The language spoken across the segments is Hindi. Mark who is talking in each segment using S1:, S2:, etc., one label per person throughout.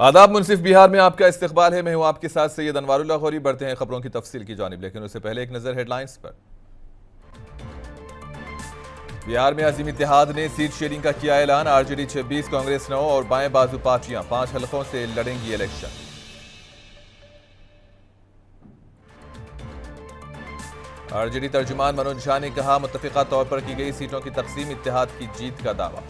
S1: आदाब मुनसिफ बिहार में आपका इस्तकबाल है। मैं हूं आपके साथ सैयद अनवारुल्लाह गौरी। बढ़ते हैं खबरों की तफसील की जानिब, लेकिन उससे पहले एक नजर हेडलाइंस पर। बिहार में अजीम इत्तेहाद ने सीट शेयरिंग का किया ऐलान। आरजेडी 26, कांग्रेस 9 और बाएं बाजू पार्टियां 5 हलकों से लड़ेंगी इलेक्शन। आरजेडी तर्जुमान मनोज झा ने कहा, मुत्तफिका तौर पर की गई सीटों की तकसीम इत्तेहाद की जीत का दावा।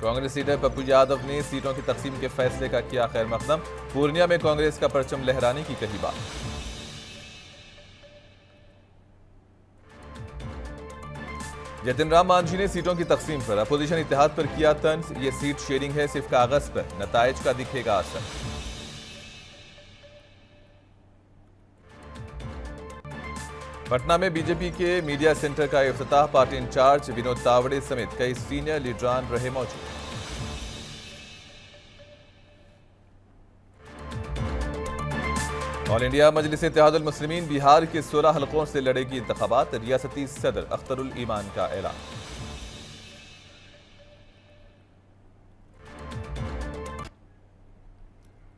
S1: कांग्रेस लीडर पप्पू यादव ने सीटों की तकसीम के फैसले का किया खैर मकदम। पूर्णिया में कांग्रेस का परचम लहराने की कही बात। जतिन राम मांझी ने सीटों की तकसीम पर अपोजिशन इत्तेहाद पर किया तंज। ये सीट शेयरिंग है, सिर्फ कागज पर, नताइज का दिखेगा असर। पटना में बीजेपी के मीडिया सेंटर का इफ्तिताह। पार्टी इंचार्ज विनोद तावड़े समेत कई सीनियर लीडरान रहे मौजूद। ऑल इंडिया मजलिस इत्तेहादुल मुस्लिमीन बिहार के 16 हलकों से लड़ेगी इंतखाबात। रियासती सदर अख्तरुल ईमान का ऐलान।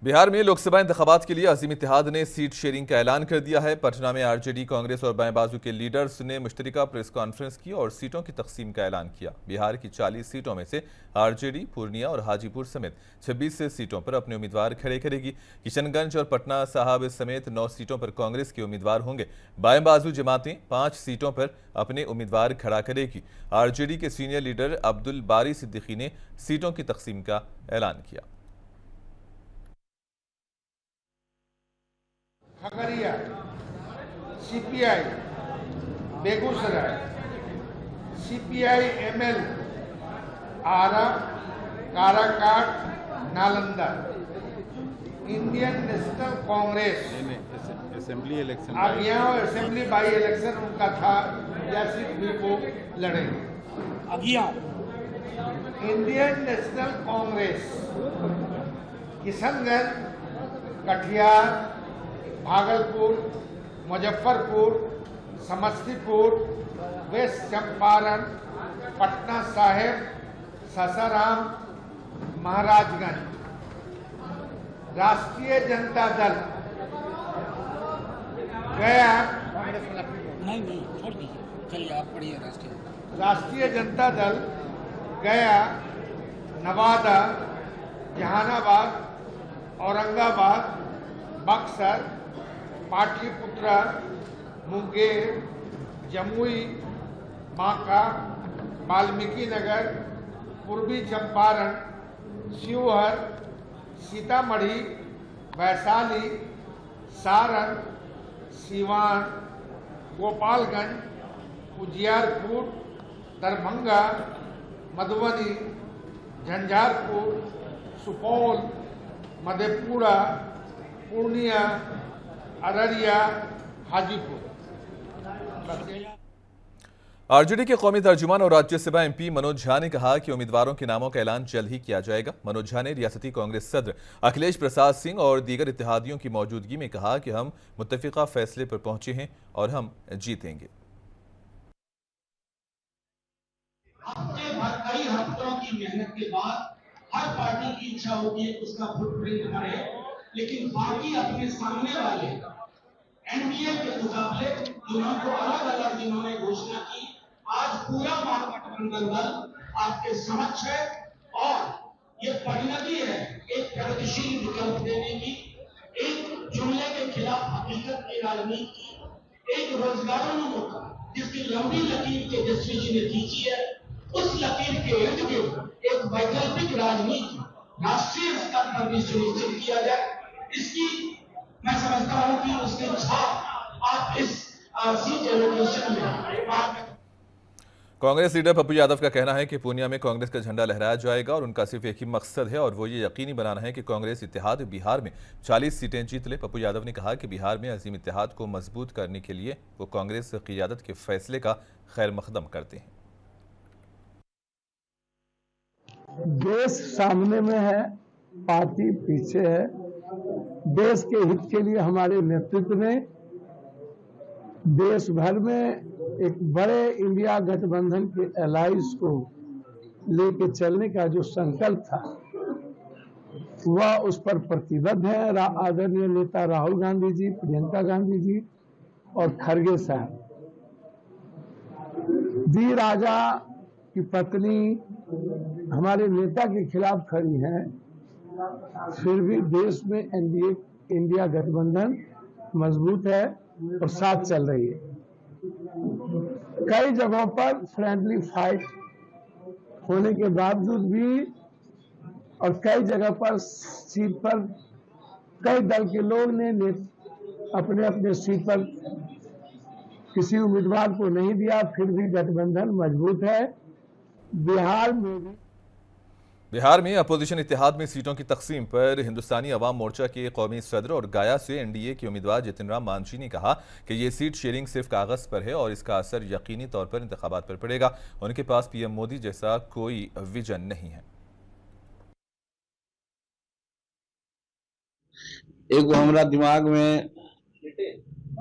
S1: बिहार में लोकसभा इंतखाबात के लिए अजीम इत्तेहाद ने सीट शेयरिंग का ऐलान कर दिया है। पटना में आरजेडी, कांग्रेस और बाएं बाजू के लीडर्स ने मुश्तरका प्रेस कॉन्फ्रेंस की और सीटों की तकसीम का ऐलान किया। बिहार की 40 सीटों में से आरजेडी पूर्णिया और हाजीपुर समेत 26 सीटों पर अपने उम्मीदवार खड़े करेगी। किशनगंज और पटना साहब समेत 9 सीटों पर कांग्रेस के उम्मीदवार होंगे। बाएं बाजू जमातें 5 सीटों पर अपने उम्मीदवार खड़ा करेगी। आरजेडी के सीनियर लीडर अब्दुल बारी सिद्दीकी ने सीटों की तकसीम का ऐलान किया।
S2: Khagaria, CPI Begusarai, CPI ML Arrah, Karakat, Nalanda, Indian national Congress
S3: assembly election
S2: अब यहाँ असेंबली बाई इलेक्शन उनका था, या सीट भी वो लड़ेंगे। इंडियन नेशनल कांग्रेस किशनगंज, कटिहार, भागलपुर, मुजफ्फरपुर, समस्तीपुर, वेस्ट चंपारण, पटना साहिब, सासाराम, महाराजगंज। राष्ट्रीय जनता दल गया,
S4: नहीं छोड़ दीजिए, चलिए आप पढ़िए।
S2: राष्ट्रीय जनता दल गया, नवादा, जहानाबाद, औरंगाबाद, बक्सर, पाटलिपुत्र, मुंगेर, जमुई, बांका, वाल्मीकि नगर, पूर्वी चंपारण, शिवहर, सीतामढ़ी, वैशाली, सारण, सीवान, गोपालगंज, उजियारपुर, दरभंगा, मधुबनी, झंझारपुर, सुपौल, मधेपुरा, पूर्णिया, अररिया, हाजीपुर।
S1: आरजेडी के कौमी तर्जुमान और राज्यसभा एमपी मनोज झा ने कहा कि उम्मीदवारों के नामों का ऐलान जल्द ही किया जाएगा। मनोज झा ने रियासती कांग्रेस सदर अखिलेश प्रसाद सिंह और दीगर इत्तेहादियों की मौजूदगी में कहा कि हम मुत्तफिका फैसले पर पहुंचे हैं और हम जीतेंगे।
S5: कई हफ्तों की मेहनत के बाद हर पार्टी की इच्छा होती है उसका फुटप्रिंट बने, लेकिन बाकी अपने सामने वाले एनडीए के मुकाबले जिन्होंने अलग अलग जिन्होंने घोषणा की, आज पूरा महागठबंधन दल आपके समक्ष है और ये परिणति है एक प्रगतिशील विकल्प देने की, एक जुमले के खिलाफ हकीकत की राजनीति की, एक रोजगारोन्मुख जिसकी लंबी लकीर तेजस्वी जी ने खींची है, उस लकीर के इर्द गिर्द एक वैकल्पिक राजनीति राष्ट्रीय स्तर पर भी सुनिश्चित किया जाए। इसकी मैं समझता हूं कि उसकी छाप आप इस सीट एलोकेशन में।
S1: कांग्रेस लीडर पप्पू यादव का कहना है कि पूर्णिया में कांग्रेस का झंडा लहराया जाएगा और उनका सिर्फ एक ही मकसद है और वो ये यकीनी बनाना है कि कांग्रेस इत्तेहाद बिहार में 40 सीटें जीत ले। पप्पू यादव ने कहा कि बिहार में अजीम इत्तेहाद को मजबूत करने के लिए वो कांग्रेस क़ियादत के फैसले का खैर मकदम करते हैं।
S6: देश सामने में है, पार्टी पीछे है। देश के हित के लिए हमारे नेतृत्व ने देश भर में एक बड़े इंडिया गठबंधन के एलाइज को लेके चलने का जो संकल्प था वह उस पर प्रतिबद्ध है। आदरणीय नेता राहुल गांधी जी, प्रियंका गांधी जी और खड़गे साहब। दी राजा की पत्नी हमारे नेता के खिलाफ खड़ी है, फिर भी देश में एनडीए इंडिया गठबंधन मजबूत है और साथ चल रही है। कई जगहों पर फ्रेंडली फाइट होने के बावजूद भी और कई जगह पर सीट पर कई दल के लोग ने अपने अपने सीट पर किसी उम्मीदवार को नहीं दिया, फिर भी गठबंधन मजबूत है।
S1: बिहार में अपोजिशन इत्तेहाद में सीटों की तकसीम पर हिंदुस्तानी अवाम मोर्चा के कौमी सदर और गया से एनडीए के उम्मीदवार जितिन राम मांझी ने कहा कि ये सीट शेयरिंग सिर्फ कागज पर है और इसका असर यकीनी तौर पर इंतखाबात पर पड़ेगा। उनके पास पीएम मोदी जैसा कोई विजन नहीं है।
S7: एगो हमरा दिमाग में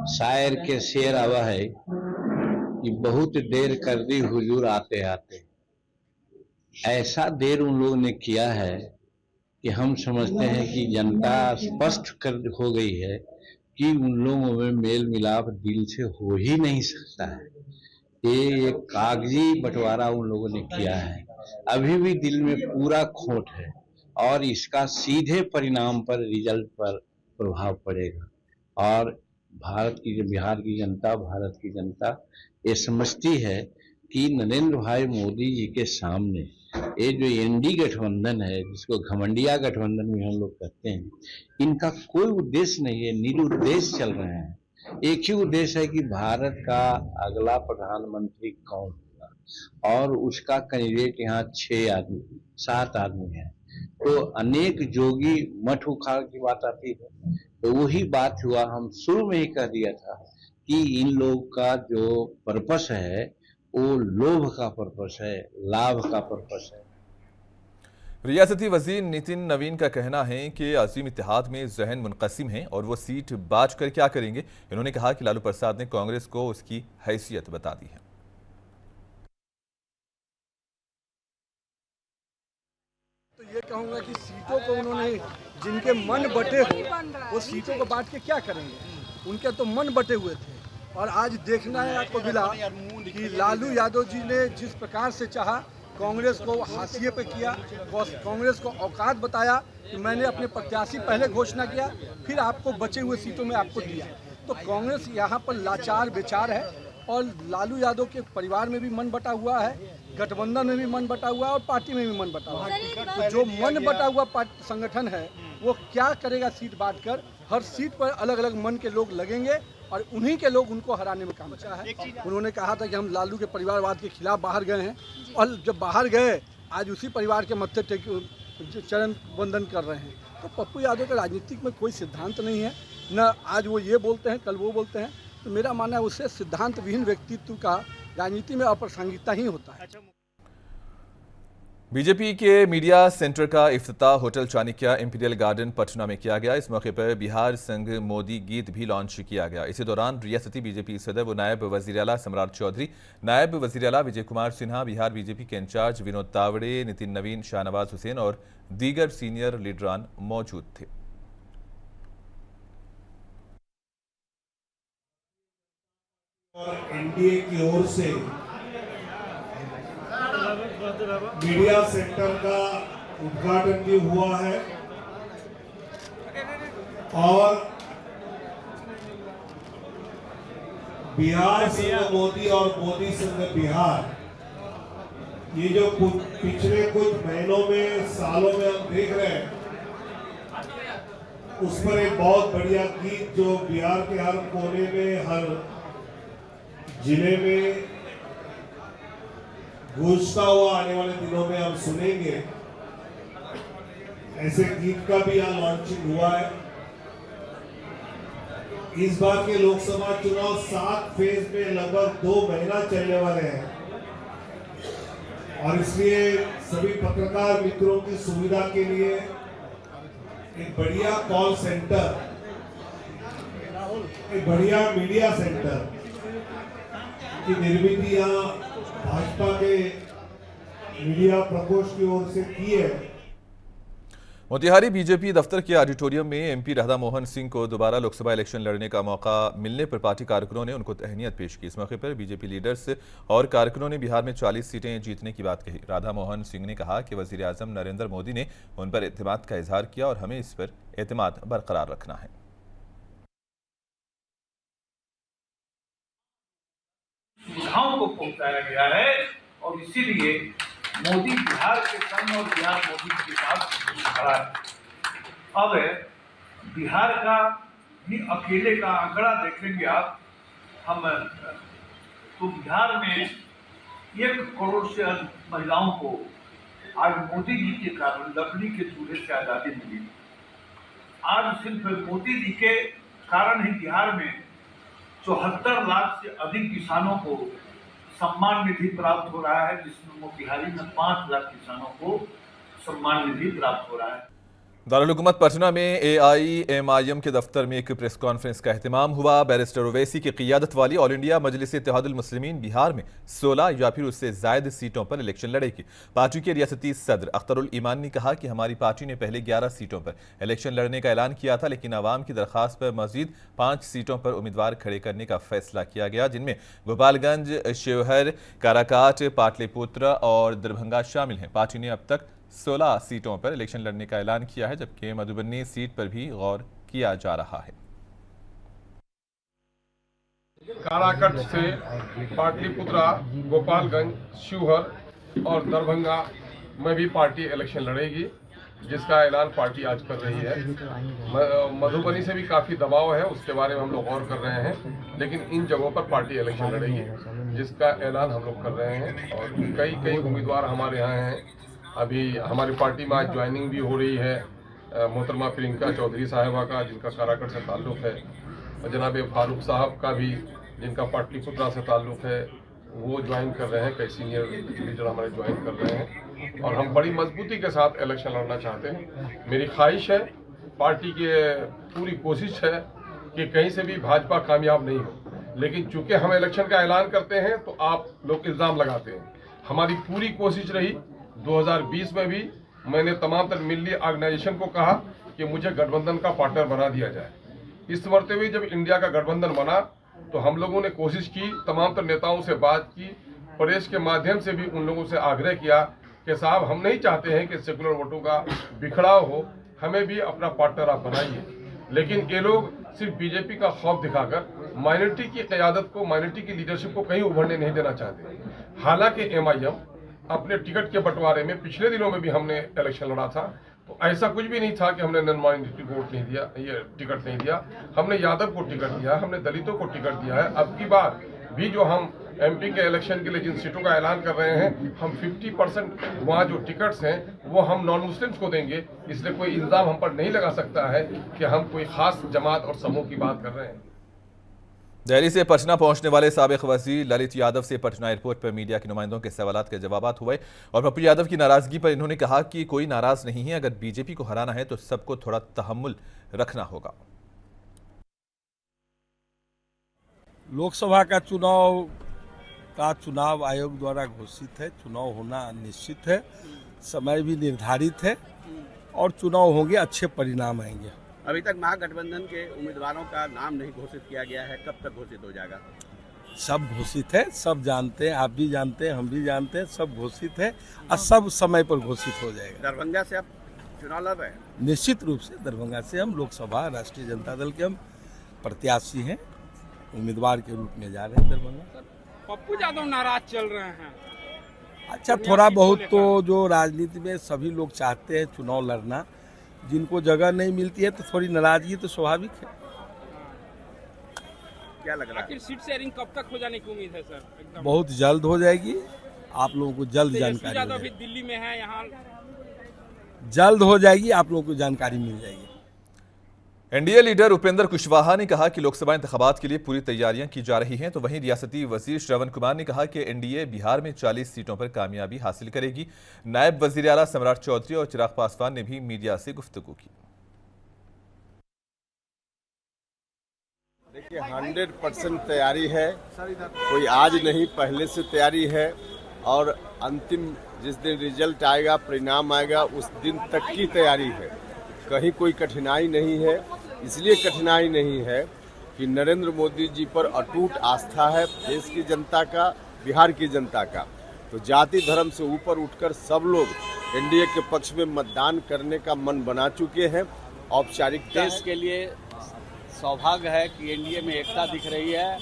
S7: शायर के शेर आवा है कि बहुत देर कर दी हुजूर आते आते। ऐसा देर उन लोगों ने किया है कि हम समझते हैं कि जनता स्पष्ट कर हो गई है कि उन लोगों में मेल मिलाप दिल से हो ही नहीं सकता है। ये एक कागजी बंटवारा उन लोगों ने किया है, अभी भी दिल में पूरा खोट है और इसका सीधे परिणाम पर, रिजल्ट पर प्रभाव पड़ेगा। और बिहार की जनता, भारत की जनता ये समझती है कि नरेंद्र भाई मोदी जी के सामने ये जो एनडी गठबंधन है, जिसको घमंडिया गठबंधन भी हम लोग कहते हैं, इनका कोई उद्देश्य नहीं है, निरुद्देश्य चल रहे हैं। एक ही उद्देश्य है कि भारत का अगला प्रधानमंत्री कौन होगा और उसका कैंडिडेट यहाँ 7 आदमी है। तो अनेक जोगी मठ उखाड़ की बात आती है, तो वही बात हुआ। हम शुरू में ही कह दिया था कि इन लोग का जो पर्पस है वो लोभ का पर्पस है, लाभ का पर्पस है।
S1: रियासती वजीर नितिन नवीन का कहना है कि अजीम इत्तेहाद में जहन मुनक़सिम है और वो सीट बाज कर क्या करेंगे। इन्होंने कहा कि लालू प्रसाद ने कांग्रेस को उसकी हैसियत बता दी है।
S8: तो ये कहूँगा कि सीटों को उन्होंने, जिनके मन बटे हो वो सीटों को बांट के क्या करेंगे। उनके तो मन बटे हुए थे और आज देखना है आपको मिला कि लालू यादव जी ने जिस प्रकार से चाहा कांग्रेस को हाशिए पे किया, कांग्रेस को औकात बताया कि मैंने अपने प्रत्याशी पहले घोषणा किया, फिर आपको बचे हुए सीटों में आपको दिया। तो कांग्रेस यहाँ पर लाचार बेचार है और लालू यादव के परिवार में भी मन बटा हुआ है, गठबंधन में भी मन बटा हुआ है और पार्टी में भी मन बटा हुआ है। तो जो मन बटा हुआ संगठन है वो क्या करेगा, सीट बांटकर हर सीट पर अलग अलग मन के लोग लगेंगे और उन्हीं के लोग उनको हराने में कामयाब है। उन्होंने कहा था कि हम लालू के परिवारवाद के खिलाफ बाहर गए हैं और जब बाहर गए आज उसी परिवार के मत्थे चरण वंदन कर रहे हैं। तो पप्पू यादव के राजनीतिक में कोई सिद्धांत नहीं है, न आज वो ये बोलते हैं कल वो बोलते हैं। तो मेरा मानना है उससे सिद्धांत विहीन व्यक्तित्व का राजनीति में अप्रासंगिकता ही होता है।
S1: बीजेपी के मीडिया सेंटर का इफ्तिताह hotel Chanakya imperial garden Patna में किया गया। इस मौके पर बिहार संग मोदी गीत भी लॉन्च किया गया। इसी दौरान रियासती बीजेपी सदर व नायब वजीर आला सम्राट चौधरी, नायब वजीर आला विजय कुमार सिन्हा, बिहार बीजेपी के इंचार्ज विनोद तावड़े, नितिन नवीन, शाहनवाज हुसैन और दीगर सीनियर लीडरान मौजूद थे।
S9: और एनडीए की ओर से मीडिया सेंटर का उद्घाटन भी हुआ है और बिहार संघ मोदी और मोदी संघ बिहार, ये जो पिछले कुछ महीनों में, सालों में हम देख रहे हैं, उस पर एक बहुत बढ़िया गीत जो बिहार के हर कोने में, हर जिले में गूंजता हुआ आने वाले दिनों में हम सुनेंगे। ऐसे गीत का भी यहाँ लॉन्चिंग हुआ है। इस बार के लोकसभा चुनाव 7 फेज में लगभग 2 महीना चलने वाले हैं और इसलिए सभी पत्रकार मित्रों की सुविधा के लिए एक बढ़िया कॉल सेंटर, एक बढ़िया मीडिया सेंटर की निर्मिती यहाँ भाजपा के मीडिया प्रकोष्ठ की ओर से की है।
S1: मोतिहारी बीजेपी दफ्तर के ऑडिटोरियम में एमपी राधा मोहन सिंह को दोबारा लोकसभा इलेक्शन लड़ने का मौका मिलने पर पार्टी कारकुनों ने उनको तहनीत पेश की। इस मौके पर बीजेपी लीडर्स और कारकुनों ने बिहार में 40 सीटें जीतने की बात कही। राधा मोहन सिंह ने कहा कि वजीर आजम नरेंद्र मोदी ने उन पर एतमाद का इजहार किया और हमें इस पर एतमाद बरकरार रखना है।
S10: सुविधाओं को पहुंचाया गया है और इसीलिए मोदी बिहार के संग और बिहार मोदी के साथ खड़ा है। अब बिहार का भी अकेले का आंकड़ा देखेंगे आप, हम तो बिहार में 1 करोड़ से अधिक महिलाओं को आज मोदी जी के कारण लकड़ी के चूल्हे से आजादी मिली। आज सिर्फ मोदी जी के कारण ही बिहार में 74 लाख से अधिक किसानों को सम्मान निधि प्राप्त हो रहा है, जिसमें मोतिहारी में 5 लाख किसानों को सम्मान निधि प्राप्त हो रहा है।
S1: दारुल हुकूमत पटना में AIMIM के दफ्तर में एक प्रेस कॉन्फ्रेंस का एहतमाम हुआ। बैरिस्टर ओवैसी की क़ियादत वाली ऑल इंडिया मजलिस इत्तेहादुल मुस्लिमीन बिहार में 16 या फिर उससे ज़ायद सीटों पर इलेक्शन लड़ेगी। पार्टी के रियासती सदर अख्तरुल ईमान ने कहा कि हमारी पार्टी ने पहले 11 सीटों पर इलेक्शन लड़ने का ऐलान किया था, लेकिन आवाम की दरख्वास्त पर मजीद 5 सीटों पर उम्मीदवार खड़े करने का फैसला किया गया, जिनमें गोपालगंज, शिवहर, काराकाट, पाटलिपुत्र और दरभंगा शामिल हैं। पार्टी ने अब तक 16 सीटों पर इलेक्शन लड़ने का ऐलान किया है, जबकि मधुबनी सीट पर भी गौर किया जा रहा है।
S11: काराकट से पाटलिपुत्रा, गोपालगंज, शिवहर और दरभंगा में भी पार्टी इलेक्शन लड़ेगी, जिसका ऐलान पार्टी आज कर रही है। मधुबनी से भी काफ़ी दबाव है, उसके बारे में हम लोग गौर कर रहे हैं, लेकिन इन जगहों पर पार्टी इलेक्शन लड़ेगी, जिसका ऐलान हम लोग कर रहे हैं। और कई उम्मीदवार हमारे यहाँ हैं। अभी हमारी पार्टी में आज ज्वाइनिंग भी हो रही है मोहतरमा प्रियंका चौधरी साहिबा का, जिनका काराकट से ताल्लुक़ है, और जनाब फारूक साहब का भी, जिनका पाटलिपुत्रा से ताल्लुक़ है, वो ज्वाइन कर रहे हैं। कई सीनियर लीडर हमारे ज्वाइन कर रहे हैं और हम बड़ी मजबूती के साथ इलेक्शन लड़ना चाहते हैं। मेरी ख्वाहिश है, पार्टी की पूरी कोशिश है कि कहीं से भी भाजपा कामयाब नहीं हो, लेकिन चूँकि हम इलेक्शन का ऐलान करते हैं तो आप लोग इल्ज़ाम लगाते हैं। हमारी पूरी कोशिश रही 2020 में भी मैंने तमाम तर मिली ऑर्गेनाइजेशन को कहा कि मुझे गठबंधन का पार्टनर बना दिया जाए। इस मरते हुए जब इंडिया का गठबंधन बना तो हम लोगों ने कोशिश की, तमाम तर नेताओं से बात की, प्रेस के माध्यम से भी उन लोगों से आग्रह किया कि साहब हम नहीं चाहते हैं कि सेकुलर वोटों का बिखराव हो, हमें भी अपना पार्टनर आप बनाइए। लेकिन ये लोग सिर्फ बीजेपी का खौफ दिखाकर माइनॉरिटी की क़यादत को, माइनॉरिटी की लीडरशिप को कहीं उभरने नहीं देना चाहते। हालांकि MIM अपने टिकट के बंटवारे में पिछले दिनों में भी हमने इलेक्शन लड़ा था, तो ऐसा कुछ भी नहीं था कि हमने नॉन माइनॉरिटी वोट नहीं दिया, ये टिकट नहीं दिया। हमने यादव को टिकट दिया है, हमने दलितों को टिकट दिया है। अब की बार भी जो हम MP के इलेक्शन के लिए जिन सीटों का ऐलान कर रहे हैं, हम 50% वहाँ जो टिकट्स हैं वो हम नॉन मुस्लिम्स को देंगे। इसलिए कोई इल्ज़ाम हम पर नहीं लगा सकता है कि हम कोई ख़ास जमात और समूह की बात कर रहे हैं।
S1: दिल्ली से पटना पहुंचने वाले साबिक वज़ीर ललित यादव से पटना एयरपोर्ट पर मीडिया के नुमाइंदों के सवालात के जवाबात हुए और पप्पू यादव की नाराजगी पर इन्होंने कहा कि कोई नाराज नहीं है, अगर बीजेपी को हराना है तो सबको थोड़ा तहम्मुल रखना होगा।
S12: लोकसभा का चुनाव आयोग द्वारा घोषित है, चुनाव होना निश्चित है, समय भी निर्धारित है और चुनाव होंगे, अच्छे परिणाम आएंगे।
S13: अभी तक महागठबंधन के उम्मीदवारों का नाम नहीं घोषित किया गया है, कब तक घोषित हो जाएगा?
S12: सब घोषित है, सब जानते हैं, आप भी जानते हैं, हम भी जानते हैं, सब घोषित है और सब समय पर घोषित हो जाएगा।
S13: दरभंगा से आप चुनाव लड़ रहे हैं?
S12: निश्चित रूप से दरभंगा से हम लोकसभा राष्ट्रीय जनता दल के हम प्रत्याशी हैं, उम्मीदवार के रूप में जा रहे हैं दरभंगा।
S14: पप्पू यादव नाराज चल रहे हैं।
S12: अच्छा, थोड़ा बहुत तो जो राजनीति में सभी लोग चाहते हैं चुनाव लड़ना, जिनको जगह नहीं मिलती है तो थोड़ी नाराजगी तो स्वाभाविक है।
S13: क्या लग रहा है?
S14: आखिर सीट शेयरिंग कब तक हो जाने की उम्मीद है सर? एकदम
S12: बहुत जल्द हो जाएगी, आप लोगों को जल्द जानकारी
S14: यादव भी दिल्ली में है, यहाँ
S12: जल्द हो जाएगी, आप लोगों को जानकारी मिल जाएगी।
S1: एनडीए लीडर उपेंद्र कुशवाहा ने कहा कि लोकसभा इंतखाबात के लिए पूरी तैयारियां की जा रही हैं, तो वहीं रियासती वजीर श्रवण कुमार ने कहा कि एनडीए बिहार में 40 सीटों पर कामयाबी हासिल करेगी। नायब वजीर आला सम्राट चौधरी और चिराग पासवान ने भी मीडिया से गुफ्तगू की।
S15: 100% तैयारी है, कोई आज नहीं पहले से तैयारी है और अंतिम जिस दिन रिजल्ट आएगा, परिणाम आएगा, उस दिन तक की तैयारी है। कहीं कोई कठिनाई नहीं है। इसलिए कठिनाई नहीं है कि नरेंद्र मोदी जी पर अटूट आस्था है देश की जनता का, बिहार की जनता का। तो जाति धर्म से ऊपर उठकर सब लोग एनडीए के पक्ष में मतदान करने का मन बना चुके हैं। औपचारिक
S13: देश के लिए सौभाग्य है कि एनडीए में एकता दिख रही है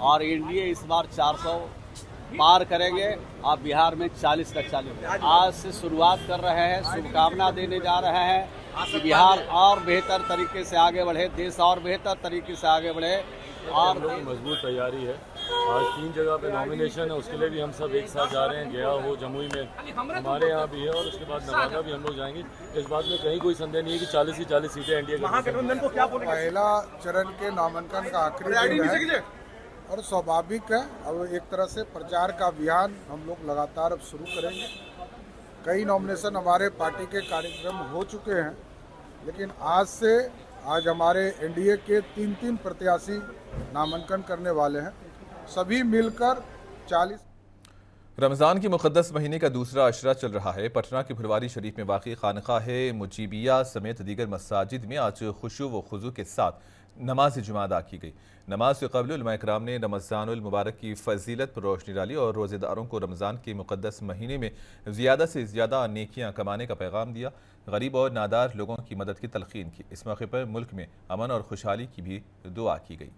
S13: और एनडीए इस बार 400 पार करेंगे और बिहार में 40 का 40। आज से शुरुआत कर रहे हैं, शुभकामना देने जा रहे हैं कि बिहार और बेहतर तरीके से आगे बढ़े, देश और बेहतर तरीके से आगे बढ़े। और
S16: मजबूत तैयारी है। आज 3 जगह पे नॉमिनेशन है, उसके लिए भी हम सब एक साथ जा रहे हैं। गया हो, जमुई में हमारे यहाँ भी है और उसके बाद नवादा भी हम लोग जाएंगे। इस बात में कहीं कोई संदेह नहीं है कि 40 की 40 सीटें एनडीए
S2: महागठबंधन को क्या बोलेंगे? पहला चरण के नामांकन का आखिरी दिन है और स्वाभाविक है। अब एक तरह से प्रचार का अभियान हम लोग लगातार अब शुरू करेंगे। कई नॉमिनेशन हमारे पार्टी के कार्यक्रम हो चुके हैं, लेकिन आज हमारे एनडीए के 3 प्रत्याशी नामांकन करने वाले हैं। सभी मिलकर 40।
S1: रमज़ान के मुक़द्दस महीने का दूसरा अशरा चल रहा है। पटना के फुलवारी शरीफ में वाक़ई खानक़ाह मुजीबिया समेत दीगर मसाजिद में आज खुशू व खुजू के साथ नमाज जुमा अदा की गई। नमाज से क़ब्ल उलमा इकराम ने रमज़ानुल मुबारक की फ़जीलत पर रोशनी डाली और रोज़ेदारों को रमज़ान के मुक़द्दस महीने में ज़्यादा से ज़्यादा नेकियां कमाने का पैगाम दिया। गरीब और नादार लोगों की मदद की तलक़ीन की। इस मौके पर मुल्क में अमन और खुशहाली की भी दुआ की गई।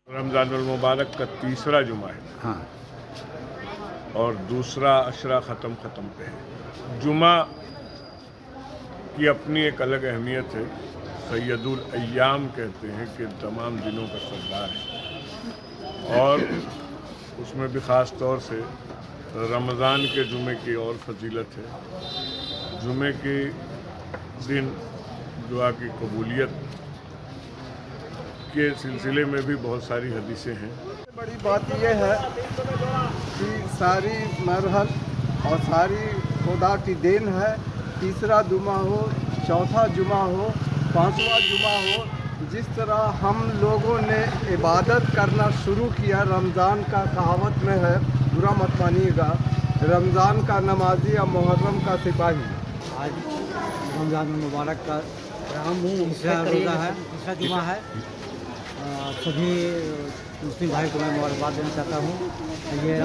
S17: रमज़ानुल मुबारक का तीसरा जुमा है। हाँ। और दूसरा अशरा ख़त्म पे है। जुमा की अपनी एक अलग अहमियत है। सैयदुल अय्याम कहते हैं कि तमाम दिनों का सरदार है और उसमें भी ख़ास तौर से रमज़ान के जुमे की और फजीलत है। जुमे के दिन दुआ की कबूलियत के सिलसिले में भी बहुत सारी हदीसें हैं।
S8: बड़ी बात यह है कि सारी मरहल और सारी खुदा की देन है। तीसरा जुमा हो, चौथा जुमा हो, 5वां जुमा हो, जिस तरह हम लोगों ने इबादत करना शुरू किया, रमज़ान का कहावत में है, बुरा मत मानिएगा, रमज़ान का नमाजी या मुहर्रम का सिपाही।
S18: आज रमज़ान मुबारक का तीसरा रोज़ा है, तीसरा जुमा है। सभी मुस्लिम भाई को मैं मुबारकबाद देना चाहता हूँ। ये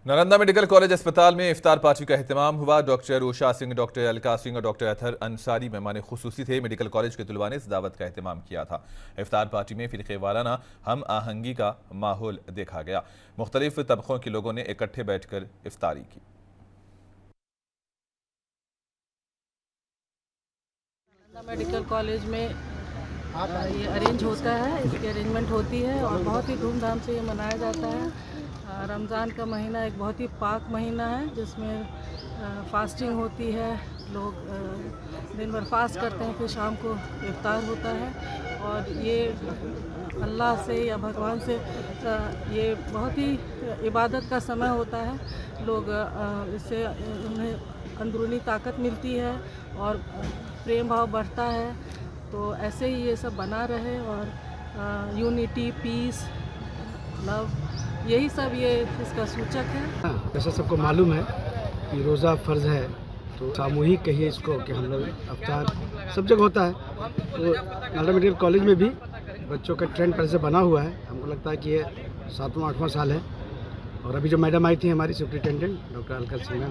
S1: नालंदा मेडिकल कॉलेज अस्पताल में इफ्तार पार्टी का एहतमाम हुआ। डॉक्टर उषा सिंह, डॉक्टर अलका सिंह और डॉक्टर अतहर अंसारी मेहमान खुसूसी थे। मेडिकल कॉलेज के तलबा ने इस दावत का एहतमाम किया था। इफ्तार पार्टी में फ़िरक़े वाराना हम आहंगी का माहौल देखा गया। मुख्तलिफ तबक़ों के लोगों ने इकट्ठे बैठकर इफ्तारी की।
S19: मेडिकल कॉलेज में ये अरेंज होता है, इसकी अरेंजमेंट होती है और बहुत ही धूमधाम से ये मनाया जाता है। रमज़ान का महीना एक बहुत ही पाक महीना है जिसमें फास्टिंग होती है। लोग दिन भर फास्ट करते हैं, फिर शाम को इफ्तार होता है और ये अल्लाह से या भगवान से ये बहुत ही इबादत का समय होता है। लोग इससे उन्हें अंदरूनी ताकत मिलती है और प्रेम भाव बढ़ता है। तो ऐसे ही ये सब बना रहे और यूनिटी, पीस, लव, यही सब ये इसका सूचक है।
S20: जैसा सबको मालूम है कि रोज़ा फ़र्ज़ है, तो सामूहिक कहिए इसको कि हम लोग अफ्तार सब जगह होता है। तो नालंदा मेडिकल कॉलेज में भी बच्चों का ट्रेंड पहले से बना हुआ है। हमको लगता है कि ये 7वां-8वां साल है। और अभी जो मैडम आई थी हमारी सुप्रिटेंडेंट डॉक्टर अलका सिंह,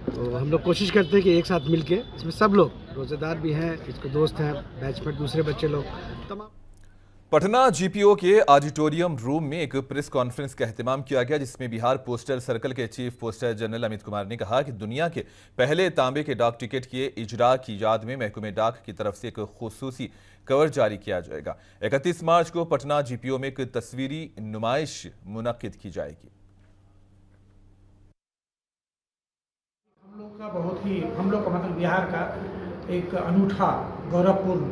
S20: तो हम लोग कोशिश करते हैं कि एक साथ मिल के, इसमें सब लोग रोज़ेदार भी हैं, इसके दोस्त हैं, बैचमेट दूसरे बच्चे लोग तमाम।
S1: पटना जीपीओ के ऑडिटोरियम रूम में एक प्रेस कॉन्फ्रेंस का एहतमाम किया गया, जिसमें बिहार पोस्टल सर्कल के chief poster general Amit Kumar ने कहा कि दुनिया के पहले तांबे के डाक टिकट के इजरा की याद में महकमे डाक की तरफ से एक खुसूसी कवर जारी किया जाएगा। 31 मार्च को पटना जीपीओ में एक तस्वीरी नुमाइश मुनक्किद की जाएगी।
S21: हम लोग का मतलब बिहार का एक अनूठा गौरवपूर्ण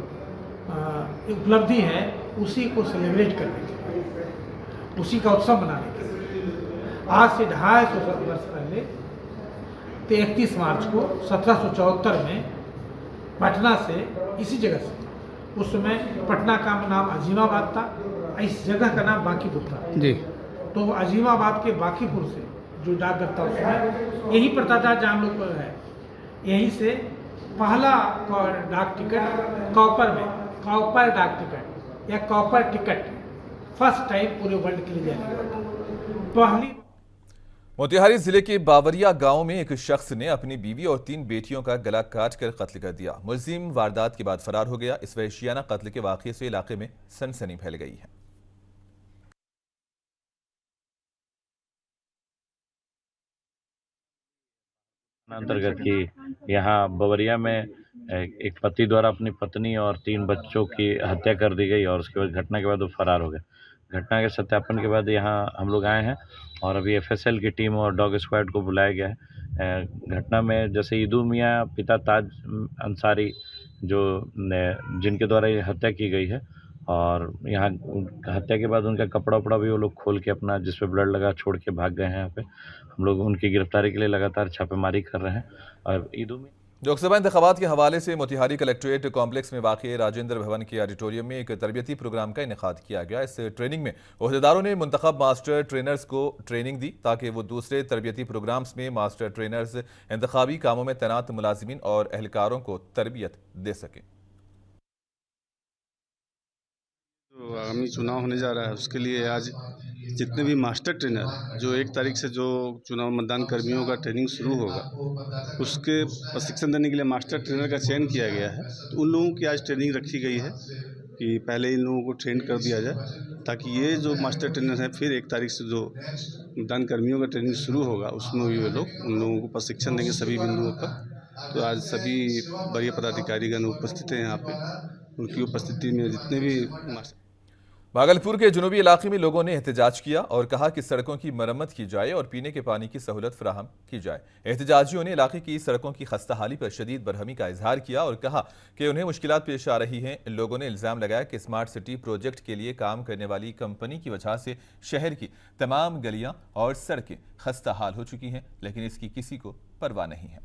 S21: उपलब्धि है, उसी को सेलिब्रेट करने के लिए, उसी का उत्सव मनाने के लिए आज से 250 वर्ष पहले 31 मार्च को 1774 में पटना से, इसी जगह से, उस समय पटना का नाम अजीमाबाद था, इस जगह का नाम बांकीपुर था
S20: जी।
S21: तो अजीमाबाद के बांकीपुर से जो डाकघर था उसमें यही पड़ता था जहाँ हम लोग है, यहीं से पहला डाक टिकट कॉपर डाक टिकट या कॉपर टिकट फर्स्ट टाइम पूरे वर्ल्ड के लिए जारी हुआ था। पहली
S1: मोतिहारी जिले के बावरिया गांव में एक शख्स ने अपनी बीवी और 3 बेटियों का गला काटकर कत्ल कर दिया। मुलजिम वारदात के बाद फरार हो गया। इस वहशियाना कत्ल के वाकये से इलाके में सनसनी फैल गई है।
S3: अंतर्गत की यहाँ बवरिया में एक पति द्वारा अपनी पत्नी और 3 बच्चों की हत्या कर दी गई और उसके बाद घटना के बाद वो फरार हो गए। घटना के सत्यापन के बाद यहाँ हम लोग आए हैं और अभी FSL की टीम और डॉग स्क्वाड को बुलाया गया है। घटना में जैसे ईदू मियाँ पिता ताज अंसारी जो जिनके द्वारा ये हत्या की गई है और यहाँ हत्या के बाद उनका कपड़ा उपड़ा भी वो लोग खोल के अपना जिस पे ब्लड लगा छोड़ के भाग गए हैं। यहाँ पे हम लोग उनकी गिरफ्तारी के लिए लगातार छापेमारी कर रहे हैं। और ईदू में
S1: लोकसभा इंतखाबात के हवाले से मोतिहारी कलेक्ट्रेट कॉम्प्लेक्स में वाक़ राजेंद्र भवन के ऑडिटोरियम में एक तरबियती प्रोग्राम का इनेकाद किया गया। इस ट्रेनिंग में ओहदेदारों ने मुंतखब मास्टर ट्रेनर्स को ट्रेनिंग दी ताकि वो दूसरे तरबियती प्रोग्राम्स में मास्टर ट्रेनर्स इंतखाबी कामों में तैनात मुलाजिमीन और एहलकारों को तरबियत दे सकें।
S22: तो आगामी चुनाव होने जा रहा है, उसके लिए आज जितने भी मास्टर ट्रेनर जो 1 तारीख से जो चुनाव मतदान कर्मियों का ट्रेनिंग शुरू होगा उसके प्रशिक्षण देने के लिए मास्टर ट्रेनर का चयन किया गया है। तो उन लोगों की आज ट्रेनिंग रखी गई है कि पहले इन लोगों को ट्रेन कर दिया जाए ताकि ये जो मास्टर ट्रेनर हैं फिर 1 तारीख से जो मतदान कर्मियों का ट्रेनिंग शुरू होगा उसमें भी वे लोग उन लोगों को प्रशिक्षण देंगे सभी बिंदुओं पर। तो आज सभी वरीय पदाधिकारीगण उपस्थित हैं यहाँ पे, उनकी उपस्थिति में जितने भी
S1: भागलपुर के जुनूबी इलाके में लोगों ने एहतजाज किया और कहा कि सड़कों की मरम्मत की जाए और पीने के पानी की सहूलत फराहम की जाए। एहतजाजियों ने इलाके की सड़कों की खस्ताहाली पर शदीद बरहमी का इजहार किया और कहा कि उन्हें मुश्किलात पेश आ रही हैं। लोगों ने इल्ज़ाम लगाया कि स्मार्ट सिटी प्रोजेक्ट के लिए काम करने वाली कंपनी की वजह से शहर की तमाम गलियां और सड़कें खस्ताहाल हो चुकी हैं, लेकिन इसकी किसी को परवाह नहीं है।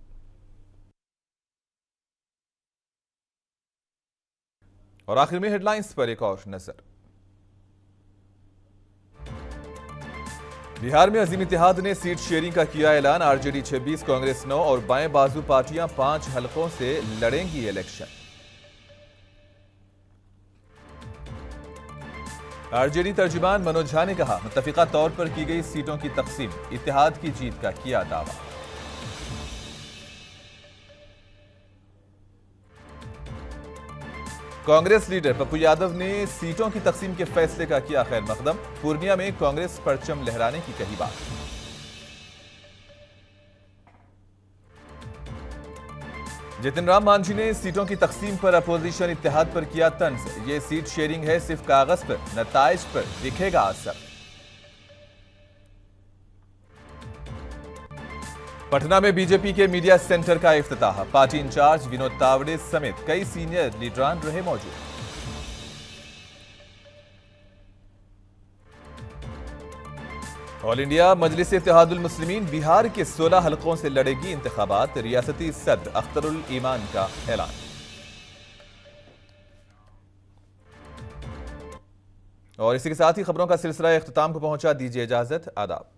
S1: और आखिर में हेडलाइंस पर एक और नजर। बिहार में अजीम इत्तेहाद ने सीट शेयरिंग का किया ऐलान। आरजेडी 26, कांग्रेस 9 और बाएं बाजू पार्टियां 5 हलकों से लड़ेंगी इलेक्शन। आरजेडी तर्जुमान मनोज झा ने कहा, मुत्तफिका तौर पर की गई सीटों की तकसीम इत्तेहाद की जीत का किया दावा। कांग्रेस लीडर पप्पू यादव ने सीटों की तकसीम के फैसले का किया खैर मकदम। पूर्णिया में कांग्रेस परचम लहराने की कही बात। जितिन राम मांझी ने सीटों की तकसीम पर अपोजिशन इत्तेहाद पर किया तंज। ये सीट शेयरिंग है, सिर्फ कागज पर, नताइज पर दिखेगा असर। पटना में बीजेपी के मीडिया सेंटर का इफ्तिताह। पार्टी इंचार्ज विनोद तावड़े समेत कई सीनियर लीडरान रहे मौजूद। ऑल इंडिया मजलिस इत्तेहादुल मुस्लिमीन बिहार के 16 हलकों से लड़ेगी इंतखाबात। रियासती सदर अख्तरुल ईमान का ऐलान। और इसी के साथ ही खबरों का सिलसिला इख्तिताम को पहुंचा। दीजिए इजाजत, आदाब।